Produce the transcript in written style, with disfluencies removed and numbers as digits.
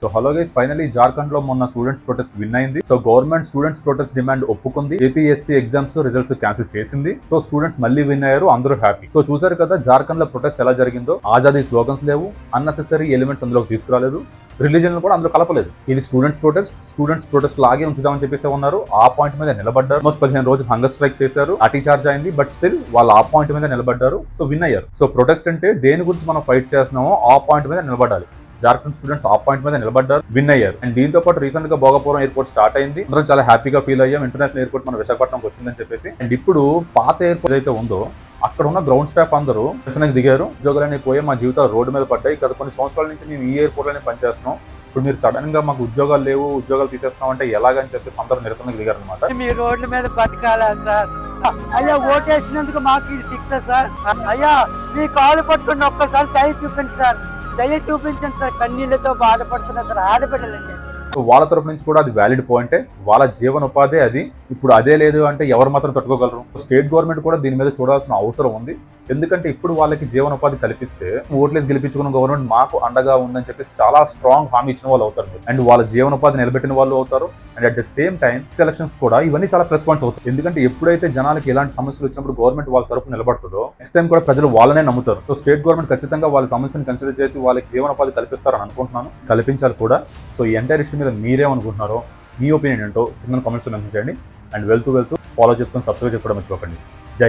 So hello guys, finally Jharkhand లో మొన్న students protest win అయింది. So government students protest demand ఒప్పుకుంది. ఏపీఎస్సీ ఎగ్జామ్స్ రిజల్ట్స్ క్యాన్సిల్ చేసింది. So students మళ్ళీ విన్ అయ్యారు, అందరూ హ్యాపీ. సో చూసారు కదా జార్ఖండ్ లో ప్రొటెస్ట్ ఎలా జరిగిందో. ఆజాదీ స్లోగన్స్ లేవు, అన్నెసెసరీ ఎలిమెంట్స్ అందులోకి తీసుకురాలేదు, రిలీజన్ కూడా అందులో కలపలేదు. ఇది స్టూడెంట్స్ ప్రొటెస్ట్ లాగే ఉంచుదామని చెప్పేసి ఉన్నారు. ఆ పాయింట్ మీద నిలబడ్డారు. మోస్ట్ 15 రోజులు హంగర్ స్ట్రైక్ చేశారు, లాఠీ చార్జ్ అయింది. బట్ స్టిల్ వాళ్ళు ఆ పాయింట్ మీద నిలబడ్డారు. సో విన్ అయ్యారు. సో ప్రొటెస్ట్ అంటే దేని గురించి మనం ఫైట్ చేస్తున్నామో ఆ పాయింట్ మీద నిలబడాలి. జార్ఖండ్ స్టూడెంట్స్ ఆ పాయింట్ మీద నిలబడ్డారు, విన్ అయ్యారు. అండ్ దీంతో పాటు రీసెంట్ గా భోగాపురం ఎయిర్పోర్ట్ స్టార్ట్ అయింది. అందరం చాలా హ్యాపీగా ఫీల్ అయ్యాం. ఇంటర్నేషనల్ ఎయిర్పోర్ట్ మన విశాఖపట్నంకి వచ్చిందని చెప్పేసి. అండ్ ఇప్పుడు పాత ఎయిర్పోర్ట్ ఏదైతే ఉందో అక్కడ ఉన్న గ్రౌండ్ స్టాఫ్ అందరూ నిరసనకు దిగారు. ఉద్యోగాలన్నీ పోయి మా జీవితాలు రోడ్డు మీద పడ్డాయి. గత కొన్ని సంవత్సరాల నుంచి మేము ఈ ఎయిర్పోర్ట్ లోనే పనిచేస్తున్నాం. ఇప్పుడు మీరు సడన్ గా మాకు ఉద్యోగాలు లేవు, ఉద్యోగాలు తీసేస్తున్నాం అంటే ఎలాగని చెప్పేసి అందరూ నిరసనకు దిగారు అనమాట. మీ రోడ్ల మీద బతకాలా సార్? అయ్యా ఓటేసినందుకు మాకు ఇది శిక్ష సార్. అయ్యా మీ కాలు పట్టుకుని ఒక్కసారి దయ చూపించండి సార్, దయ చూపించండి సార్. కన్నీళ్లతో బాధపడుతున్నా సార్ ఆడపిల్లలండి. వాళ్ళ తరపు నుంచి కూడా అది వ్యాలిడ్ పాయింటే. వాళ్ళ జీవనోపాధి అది. ఇప్పుడు అదే లేదు అంటే ఎవరు మాత్రం తట్టుకోగలరు? స్టేట్ గవర్నమెంట్ కూడా దీని మీద చూడాల్సిన అవసరం ఉంది. ఎందుకంటే ఇప్పుడు వాళ్ళకి జీవనోపాధి కల్పిస్తే ఓట్లేసి గెలిపించుకున్న గవర్నమెంట్ మాకు అండగా ఉందని చెప్పేసి చాలా స్ట్రాంగ్ హామీ ఇచ్చిన వాళ్ళు అవుతారు. అండ్ వాళ్ళ జీవనోపాధి నిలబెట్టిన వాళ్ళు అవుతారు. And at the same time elections కూడా ఇవన్నీ చాలా ప్లస్ పాయింట్స్ అవుతాయి. ఎందుకంటే ఎప్పుడైతే జనాలకి ఎలాంటి సమస్యలు వచ్చినప్పుడు గవర్నమెంట్ వాళ్ళ తరపు నిలబడుతుందో నెక్స్ట్ టైం కూడా ప్రజలు వాళ్ళనే నమ్ముతారు. సో స్టేట్ గవర్నమెంట్ ఖచ్చితంగా వాళ్ళ సమస్యను కన్సిడర్ చేసి వాళ్ళకి జీవనోపాధి కల్పిస్తారని అనుకుంటున్నాను, కల్పించాలి కూడా. సో ఈ ఎంటైర్ ఇష్యూ మీద మీరేమనుకుంటున్నారో, మీ ఒపీనియన్ ఏంటో కింద కామెంట్స్ మెన్షన్ చేయండి. అండ్ వెళ్తూ ఫాలో చేసుకొని సబ్స్క్రైబ్ చేసుకోవడం మర్చిపోకండి. జై హింద్.